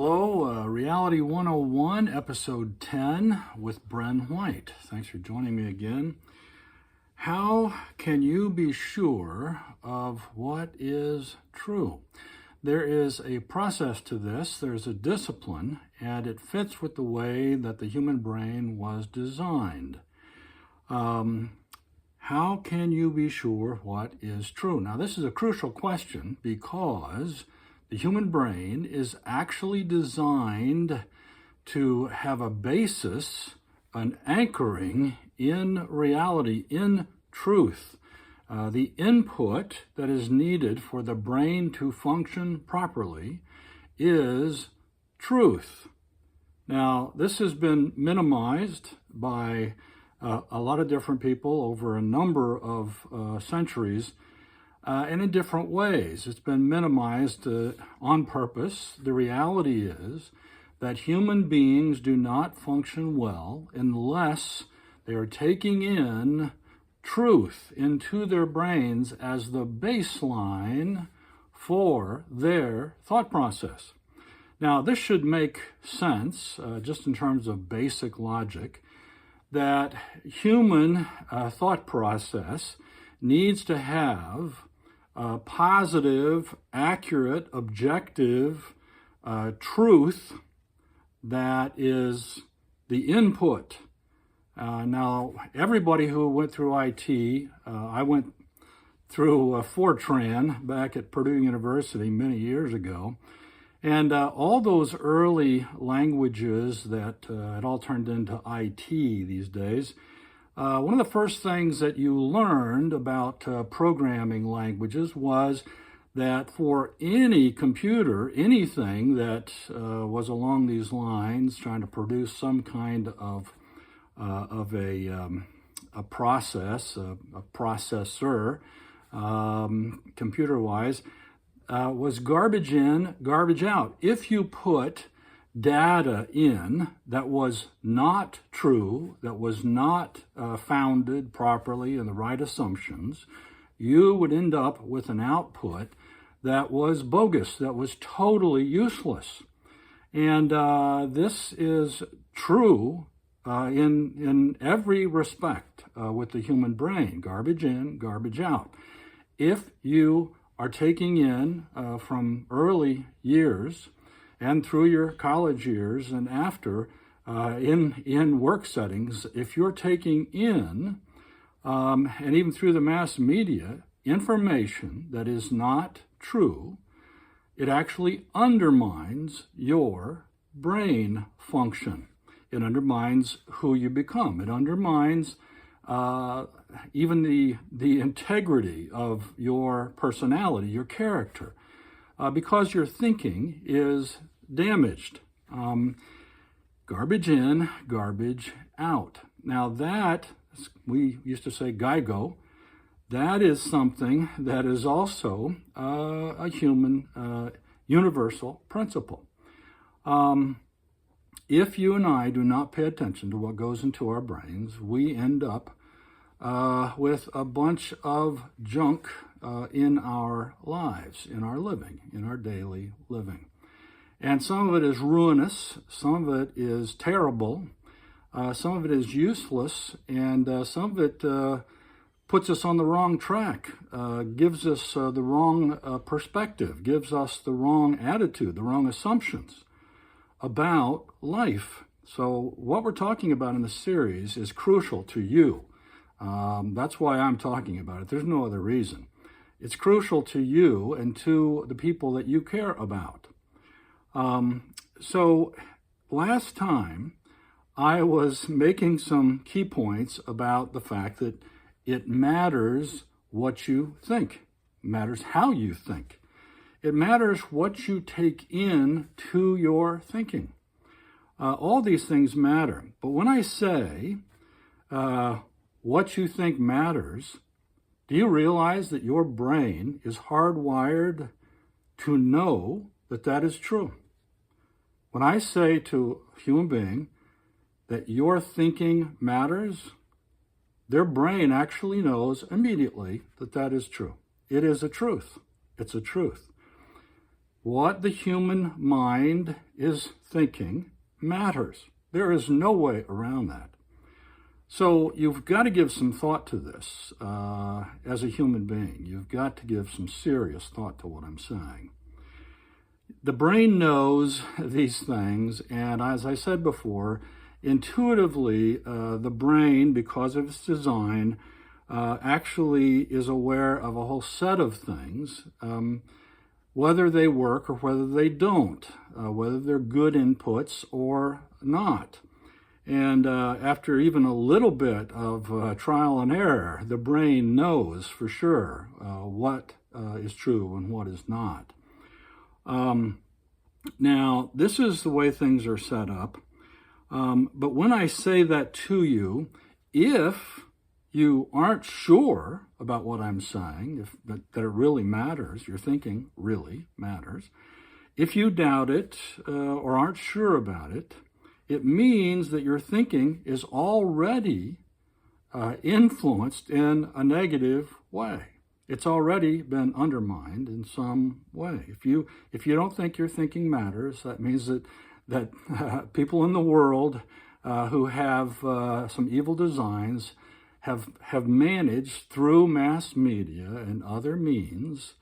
Hello, Reality 101, Episode 10 with Bren White. Thanks for joining me again. How can you be sure of what is true? There is a process to this, there's a discipline, and it fits with the way that the human brain was designed. How can you be sure what is true? Now, this is a crucial question because the human brain is actually designed to have a basis, an anchoring in reality, in truth. The input that is needed for the brain to function properly is truth. Now, this has been minimized by a lot of different people over a number of centuries. And in different ways. It's been minimized on purpose. The reality is that human beings do not function well unless they are taking in truth into their brains as the baseline for their thought process. Now, this should make sense, just in terms of basic logic, that human thought process needs to have positive, accurate, objective truth that is the input. Now, everybody who went through IT, I went through Fortran back at Purdue University many years ago, and all those early languages that it all turned into IT these days. One of the first things that you learned about programming languages was that for any computer, anything that was along these lines, trying to produce some kind of a process, a processor, computer-wise, was garbage in, garbage out. If you put data in that was not true, that was not founded properly in the right assumptions, you would end up with an output that was bogus, that was totally useless. And this is true in every respect with the human brain, garbage in, garbage out. If you are taking in from early years and through your college years and after, in work settings, if you're taking in, and even through the mass media, information that is not true, it actually undermines your brain function. It undermines who you become. It undermines even the integrity of your personality, your character, because your thinking is damaged. Garbage in, garbage out. Now that, we used to say GIGO, that is something that is also a human universal principle. If you and I do not pay attention to what goes into our brains, we end up with a bunch of junk in our lives, in our living, in our daily living. And some of it is ruinous, some of it is terrible, some of it is useless, and some of it puts us on the wrong track, gives us the wrong perspective, gives us the wrong attitude, the wrong assumptions about life. So what we're talking about in the series is crucial to you. That's why I'm talking about it. There's no other reason. It's crucial to you and to the people that you care about. So last time I was making some key points about the fact that it matters what you think. It matters how you think. It matters what you take in to your thinking. All these things matter. But when I say what you think matters, do you realize that your brain is hardwired to know that that is true? When I say to a human being that your thinking matters, their brain actually knows immediately that that is true. It is a truth. It's a truth. what the human mind is thinking matters. There is no way around that. So you've got to give some thought to this as a human being. You've got to give some serious thought to what I'm saying. The brain knows these things, and as I said before, intuitively, the brain, because of its design, actually is aware of a whole set of things, whether they work or whether they don't, whether they're good inputs or not. And after even a little bit of trial and error, the brain knows for sure what is true and what is not. Now, this is the way things are set up. But when I say that to you, if you aren't sure about what I'm saying, that it really matters, your thinking really matters, if you doubt it or aren't sure about it, it means that your thinking is already influenced in a negative way. It's already been undermined in some way. If you don't think your thinking matters, that means that people in the world who have some evil designs have managed through mass media and other means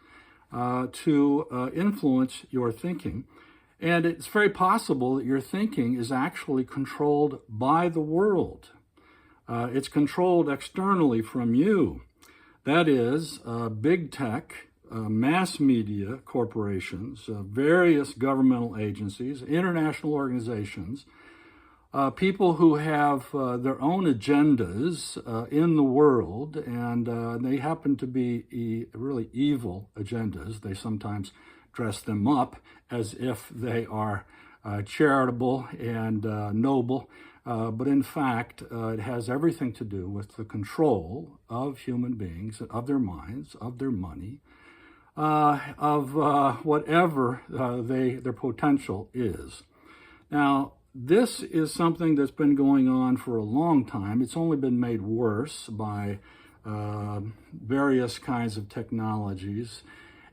to influence your thinking. And it's very possible that your thinking is actually controlled by the world. It's controlled externally from you. That is, big tech, mass media corporations, various governmental agencies, international organizations, people who have their own agendas in the world, and they happen to be really evil agendas. They sometimes dress them up as if they are charitable and noble, but in fact, it has everything to do with the control of human beings, of their minds, of their money, of whatever their potential is. Now, this is something that's been going on for a long time. It's only been made worse by various kinds of technologies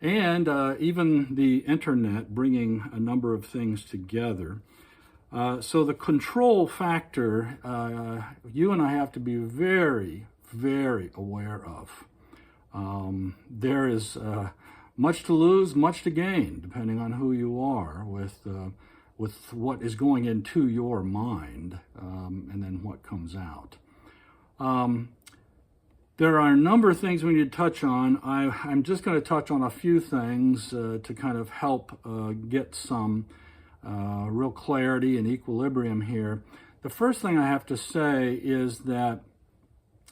and even the internet bringing a number of things together. So the control factor, you and I have to be very, very aware of. There is much to lose, much to gain, depending on who you are with what is going into your mind and then what comes out. There are a number of things we need to touch on. I'm just going to touch on a few things to kind of help get some real clarity and equilibrium here. The first thing I have to say is that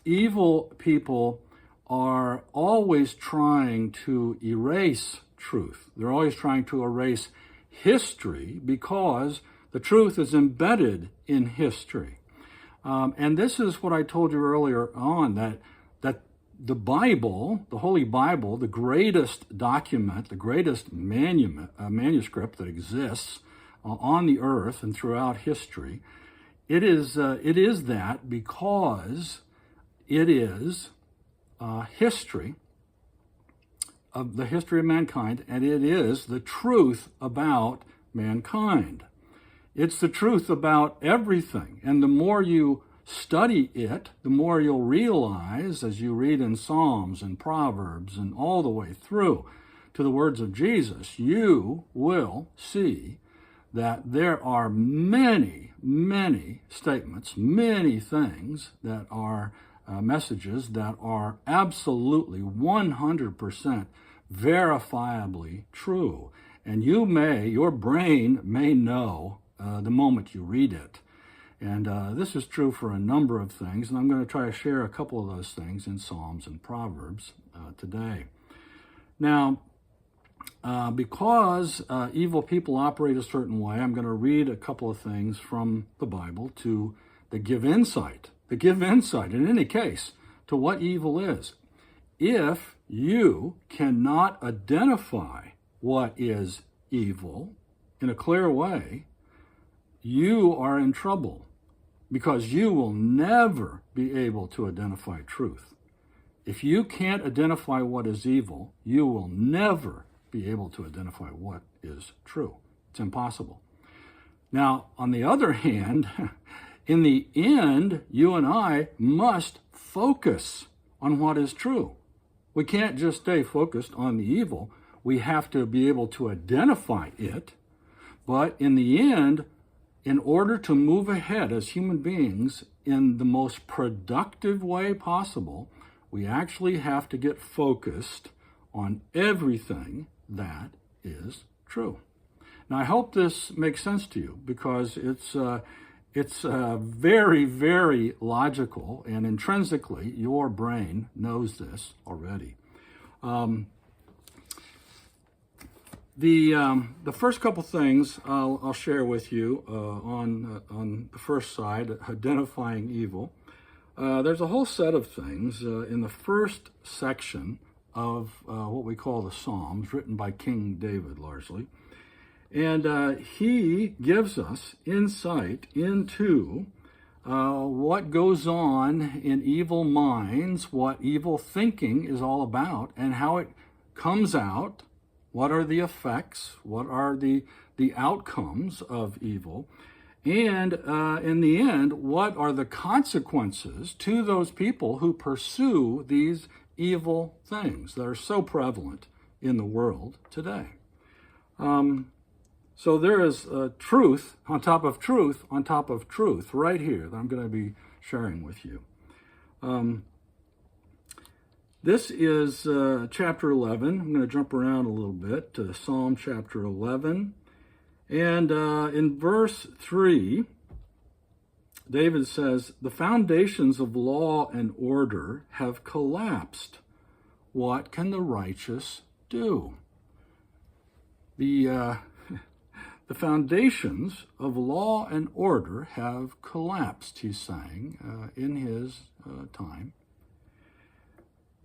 evil people are always trying to erase truth. They're always trying to erase history because the truth is embedded in history. And this is what I told you earlier on, that the Bible, the Holy Bible, the greatest document, the greatest manuscript that exists on the earth and throughout history, it is that because it is history of the history of mankind, and it is the truth about mankind. It's the truth about everything, and the more you study it, the more you'll realize, as you read in Psalms and Proverbs and all the way through to the words of Jesus, you will see that there are many, many statements, many things that are messages that are absolutely 100% verifiably true. And your brain may know the moment you read it. And this is true for a number of things, and I'm going to try to share a couple of those things in Psalms and Proverbs today. Now, because evil people operate a certain way, I'm going to read a couple of things from the Bible that give insight in any case to what evil is. If you cannot identify what is evil in a clear way, you are in trouble because you will never be able to identify truth. If you can't identify what is evil, you will never be able to identify what is true. It's impossible. Now, on the other hand, in the end, you and I must focus on what is true. We can't just stay focused on the evil. We have to be able to identify it. But in the end, in order to move ahead as human beings in the most productive way possible, we actually have to get focused on everything that is true. Now, I hope this makes sense to you, because it's very, very logical, and intrinsically, your brain knows this already. The first couple things I'll share with you on the first side, identifying evil. There's a whole set of things in the first section of what we call the Psalms, written by King David largely. And he gives us insight into what goes on in evil minds, what evil thinking is all about, and how it comes out. What are the effects? What are the outcomes of evil? And in the end, what are the consequences to those people who pursue these evil things that are so prevalent in the world today? So there is truth on top of truth on top of truth right here that I'm going to be sharing with you. This is chapter 11. I'm going to jump around a little bit to Psalm chapter 11. And in verse 3, David says, "The foundations of law and order have collapsed. What can the righteous do?" The foundations of law and order have collapsed, he's saying, in his time.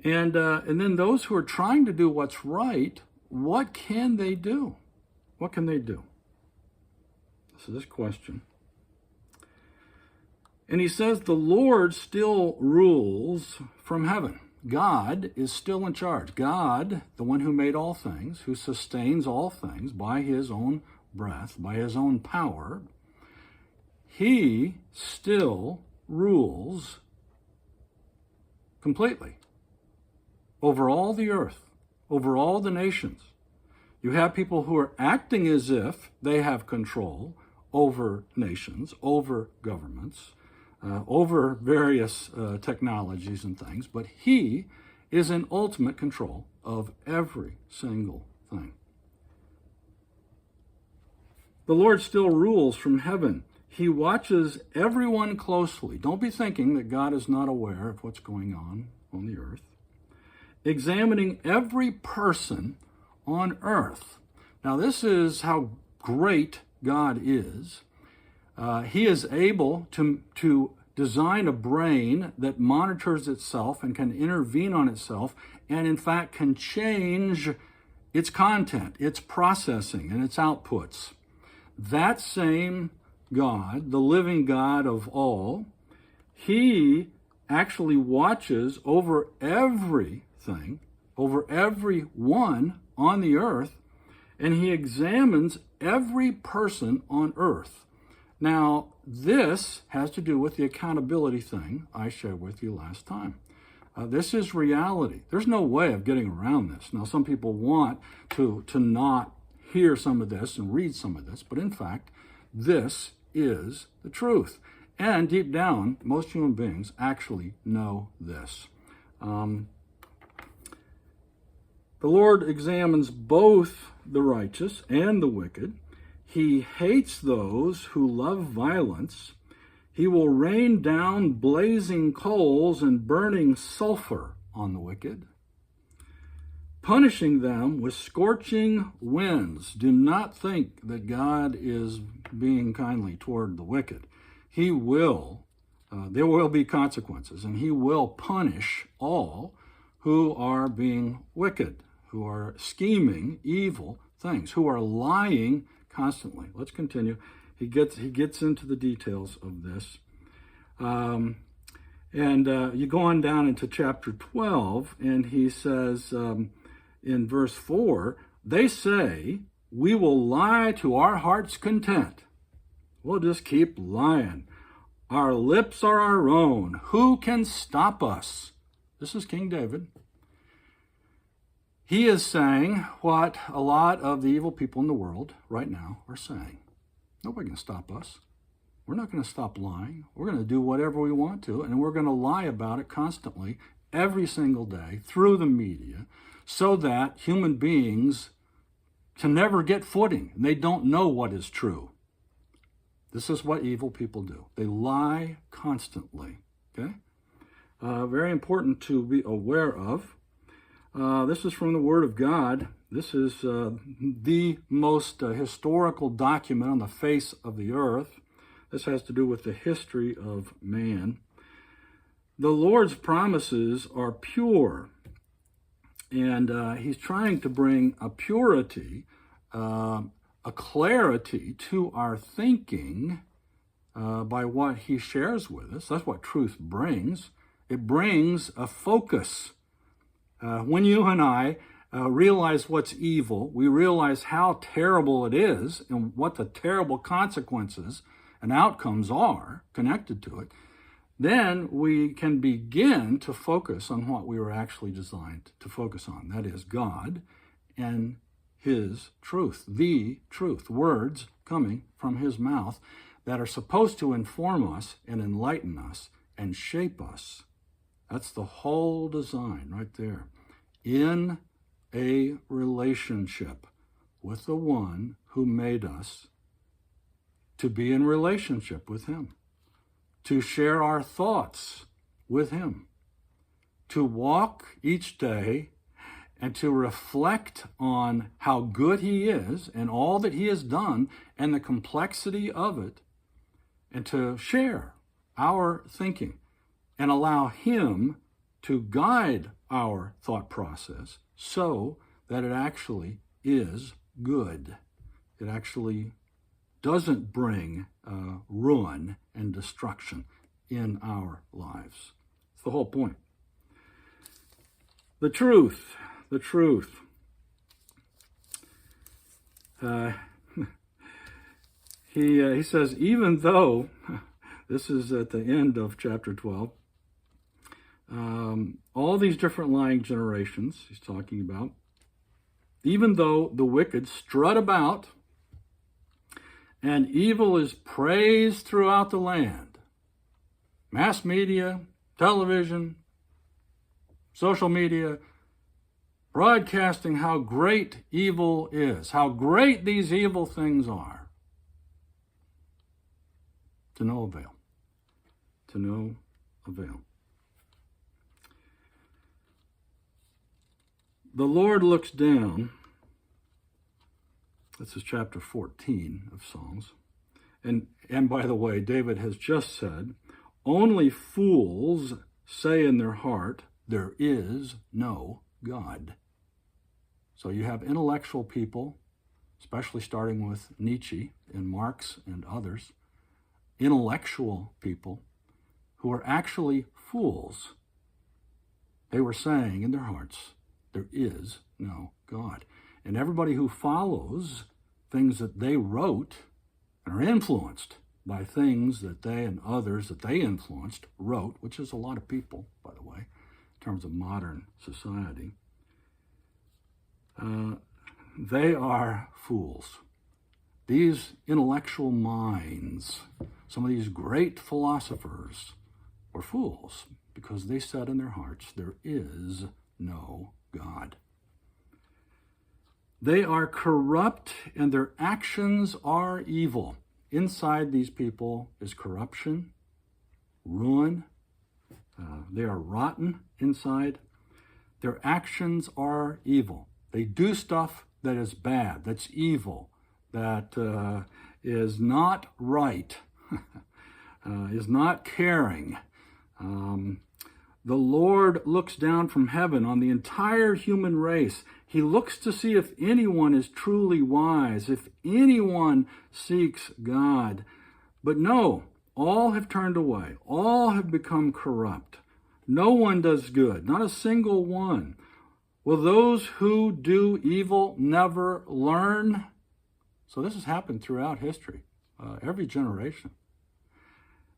And then those who are trying to do what's right, what can they do? What can they do? So this question. And he says, the Lord still rules from heaven. God is still in charge. God, the one who made all things, who sustains all things by his own breath, by his own power, he still rules completely over all the earth, over all the nations. You have people who are acting as if they have control over nations, over governments, over various technologies and things, but he is in ultimate control of every single thing. The Lord still rules from heaven. He watches everyone closely. Don't be thinking that God is not aware of what's going on the earth. Examining every person on earth. Now, this is how great God is. He is able to design a brain that monitors itself and can intervene on itself, and in fact can change its content, its processing, and its outputs. That same God, the living God of all, he actually watches over everything, over everyone on the earth, and he examines every person on earth. Now, this has to do with the accountability thing I shared with you last time. This is reality. There's no way of getting around this. Now, some people want to not hear some of this and read some of this, but in fact, this is the truth. And deep down, most human beings actually know this. The Lord examines both the righteous and the wicked. He hates those who love violence. He will rain down blazing coals and burning sulfur on the wicked, punishing them with scorching winds. Do not think that God is being kindly toward the wicked. He will, there will be consequences, and he will punish all who are being wicked, who are scheming evil things, who are lying constantly. Let's continue. He gets into the details of this. You go on down into chapter 12, and he says in verse 4, They say, we will lie to our heart's content. We'll just keep lying. Our lips are our own. Who can stop us? This is King David. He is saying what a lot of the evil people in the world right now are saying. Nobody can stop us. We're not going to stop lying. We're going to do whatever we want to, and we're going to lie about it constantly, every single day, through the media, so that human beings can never get footing. They don't know what is true. This is what evil people do. They lie constantly. Okay? Very important to be aware of. This is from the Word of God. This is the most historical document on the face of the earth. This has to do with the history of man. The Lord's promises are pure, and he's trying to bring a purity, a clarity to our thinking by what he shares with us. That's what truth brings. It brings a focus. When you and I realize what's evil, we realize how terrible it is and what the terrible consequences and outcomes are connected to it, then we can begin to focus on what we were actually designed to focus on. That is God and his truth, the truth, words coming from his mouth that are supposed to inform us and enlighten us and shape us. That's the whole design right there. In a relationship with the one who made us, to be in relationship with him, to share our thoughts with him, to walk each day and to reflect on how good he is and all that he has done and the complexity of it, and to share our thinking and allow him to guide our thought process so that it actually is good. It actually doesn't bring ruin and destruction in our lives. It's the whole point. The truth. He says, even though, this is at the end of chapter 12, all these different lying generations he's talking about, even though the wicked strut about and evil is praised throughout the land, mass media, television, social media, broadcasting how great evil is, how great these evil things are, to no avail. To no avail. The Lord looks down. This is chapter 14 of Psalms. And by the way, David has just said, only fools say in their heart, there is no God. So you have intellectual people, especially starting with Nietzsche and Marx and others, intellectual people who are actually fools. They were saying in their hearts, there is no God. And everybody who follows things that they wrote and are influenced by things that they and others that they influenced wrote, which is a lot of people, by the way, in terms of modern society, they are fools. These intellectual minds, some of these great philosophers, were fools because they said in their hearts, there is no God. They are corrupt and their actions are evil. Inside these people is corruption, ruin. They are rotten inside. Their actions are evil. They do stuff that is bad, that's evil, that is not right, is not caring. The Lord looks down from heaven on the entire human race. He looks to see if anyone is truly wise, if anyone seeks God. But no, all have turned away. All have become corrupt. No one does good, not a single one. Will those who do evil never learn? So this has happened throughout history, every generation.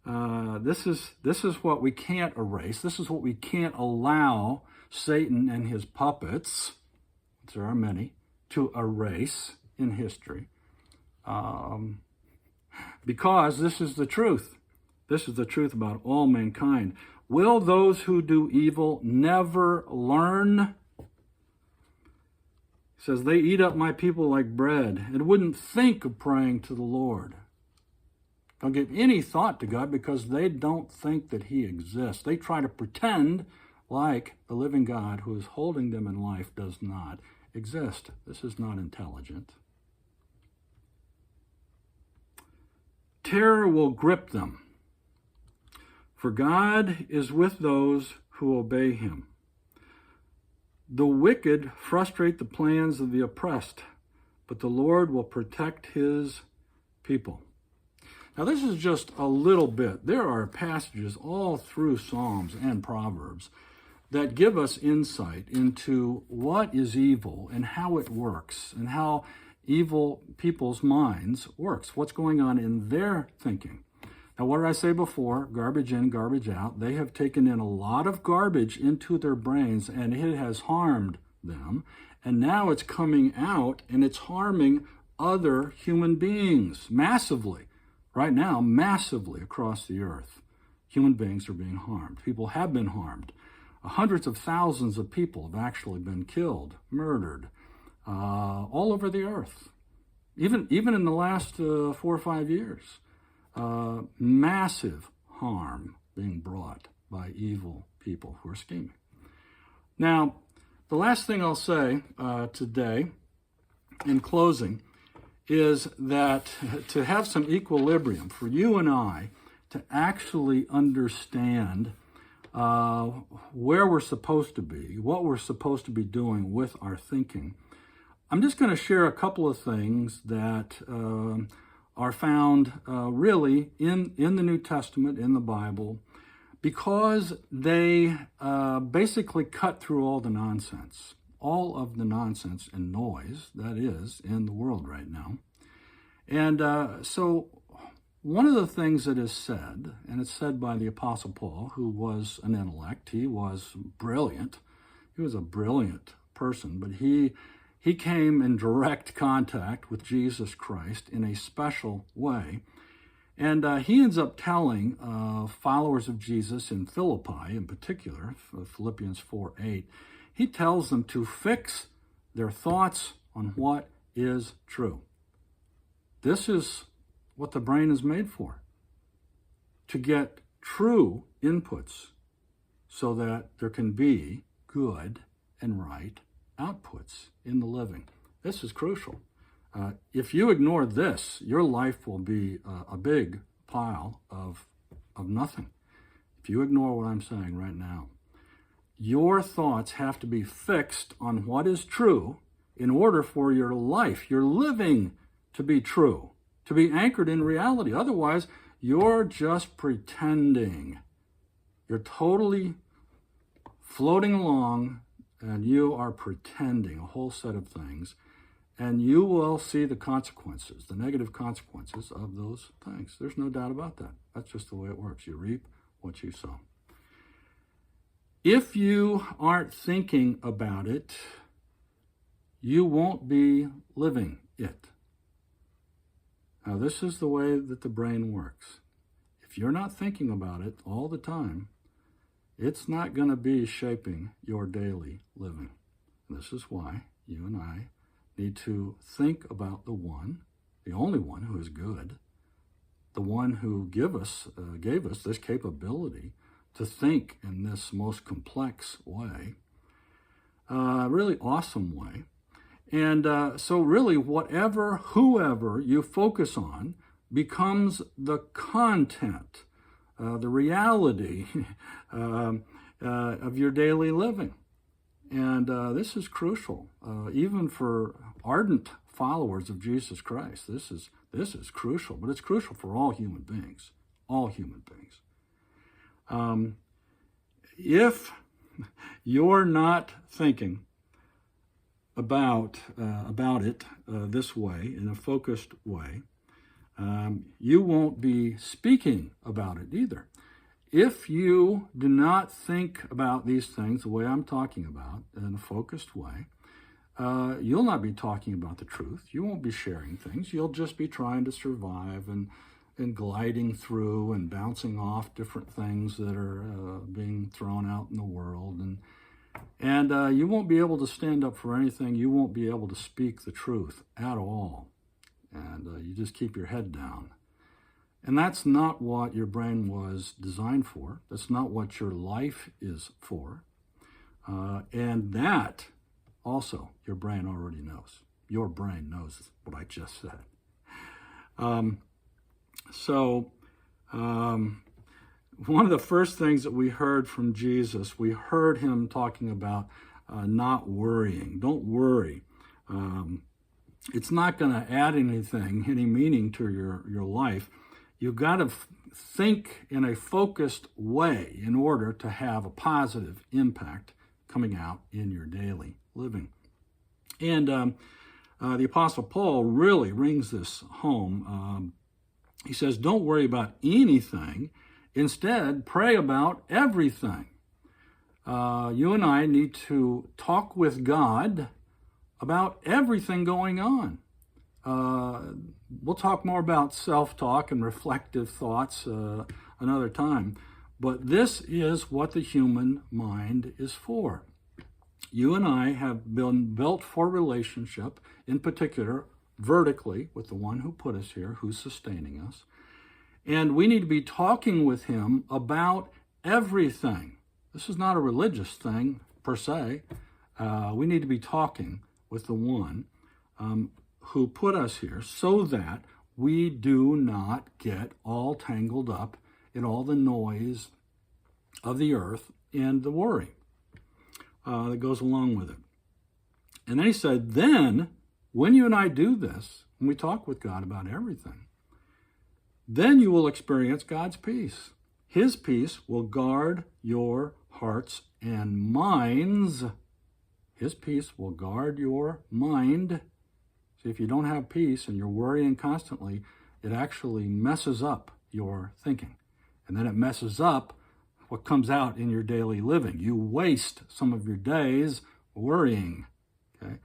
This is what we can't erase. This is what we can't allow Satan and his puppets, there are many, to erase in history. Because this is the truth. This is the truth about all mankind. Will those who do evil never learn? He says, they eat up my people like bread and wouldn't think of praying to the Lord. Don't give any thought to God because they don't think that he exists. They try to pretend like the living God who is holding them in life does not exist. This is not intelligent. Terror will grip them, for God is with those who obey him. The wicked frustrate the plans of the oppressed, but the Lord will protect his people. Now, this is just a little bit. There are passages all through Psalms and Proverbs that give us insight into what is evil and how it works and how evil people's minds works, what's going on in their thinking. Now, what did I say before? Garbage in, garbage out. They have taken in a lot of garbage into their brains, and it has harmed them. And now it's coming out, and it's harming other human beings massively. Right now, massively across the earth, human beings are being harmed. People have been harmed. Hundreds of thousands of people have actually been killed, murdered, all over the earth. Even in the last 4 or 5 years, massive harm being brought by evil people who are scheming. Now, the last thing I'll say today, in closing, is that to have some equilibrium for you and I to actually understand where we're supposed to be, what we're supposed to be doing with our thinking, I'm just going to share a couple of things that are found really in the New Testament, in the Bible, because they basically cut through all the nonsense. All of the nonsense and noise that is in the world right now. And so one of the things that is said, and it's said by the Apostle Paul, who was an intellect, he was brilliant. He was a brilliant person, but he came in direct contact with Jesus Christ in a special way. And he ends up telling followers of Jesus in Philippi in particular, Philippians 4:8, he tells them to fix their thoughts on what is true. This is what the brain is made for, to get true inputs so that there can be good and right outputs in the living. This is crucial. If you ignore this, your life will be a big pile of nothing. If you ignore what I'm saying right now, your thoughts have to be fixed on what is true in order for your life, your living, to be true, to be anchored in reality. Otherwise, you're just pretending. You're totally floating along, and you are pretending a whole set of things, and you will see the consequences, the negative consequences of those things. There's no doubt about that. That's just the way it works. You reap what you sow. If you aren't thinking about it, you won't be living it. Now, this is the way that the brain works. If you're not thinking about it all the time, it's not going to be shaping your daily living. This is why you and I need to think about the one, the only one who is good, the one who gave us this capability to think in this most complex way, really awesome way. And so really whoever you focus on becomes the content, the reality of your daily living. And this is crucial, even for ardent followers of Jesus Christ. This is crucial, but it's crucial for all human beings, all human beings. If you're not thinking about it this way, in a focused way, you won't be speaking about it either. If you do not think about these things the way I'm talking about, in a focused way, you'll not be talking about the truth. You won't be sharing things. You'll just be trying to survive and gliding through and bouncing off different things that are being thrown out in the world. And you won't be able to stand up for anything. You won't be able to speak the truth at all. And you just keep your head down. And that's not what your brain was designed for. That's not what your life is for. And that also your brain already knows. Your brain knows what I just said. One of the first things that we heard from Jesus, we heard him talking about not worrying. Don't worry. It's not going to add anything, any meaning to your life. You've got to think in a focused way in order to have a positive impact coming out in your daily living. And the Apostle Paul really rings this home. He says, don't worry about anything. Instead, pray about everything. You and I need to talk with God about everything going on. We'll talk more about self-talk and reflective thoughts another time, but this is what the human mind is for. You and I have been built for relationship, in particular, vertically, with the one who put us here, who's sustaining us. And we need to be talking with him about everything. This is not a religious thing, per se. We need to be talking with the one who put us here so that we do not get all tangled up in all the noise of the earth and the worry that goes along with it. And then he said, then, when you and I do this, when we talk with God about everything, then you will experience God's peace. His peace will guard your hearts and minds. His peace will guard your mind. See, if you don't have peace and you're worrying constantly, it actually messes up your thinking. And then it messes up what comes out in your daily living. You waste some of your days worrying. Okay?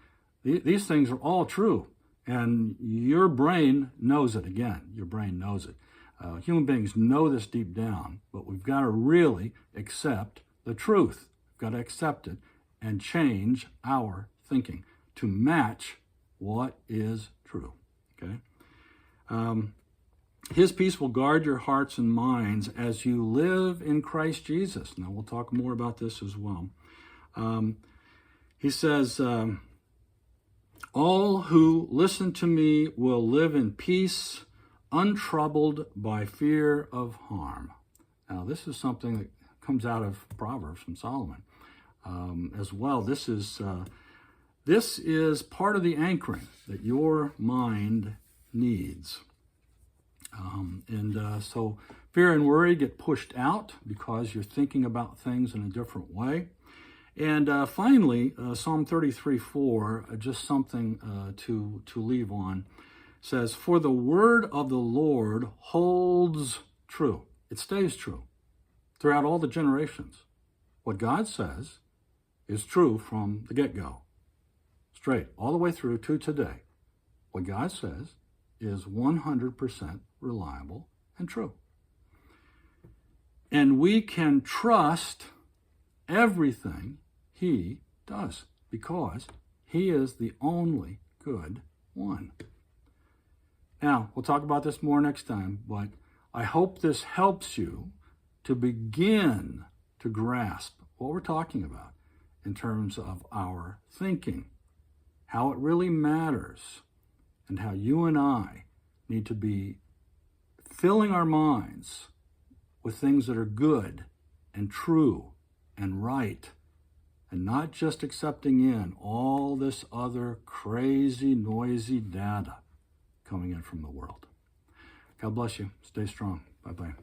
These things are all true. And your brain knows it again. Your brain knows it. Human beings know this deep down, but we've got to really accept the truth. We've got to accept it and change our thinking to match what is true. Okay? His peace will guard your hearts and minds as you live in Christ Jesus. Now, we'll talk more about this as well. He says, all who listen to me will live in peace, untroubled by fear of harm. Now, this is something that comes out of Proverbs from Solomon as well. This is part of the anchoring that your mind needs. So fear and worry get pushed out because you're thinking about things in a different way. And finally, Psalm 33:4, just something to leave on, says, for the word of the Lord holds true. It stays true throughout all the generations. What God says is true from the get-go, straight, all the way through to today. What God says is 100% reliable and true. And we can trust everything he does because he is the only good one. Now, we'll talk about this more next time, but I hope this helps you to begin to grasp what we're talking about in terms of our thinking, how it really matters, and how you and I need to be filling our minds with things that are good and true and right, and not just accepting in all this other crazy, noisy data coming in from the world. God bless you. Stay strong. Bye-bye.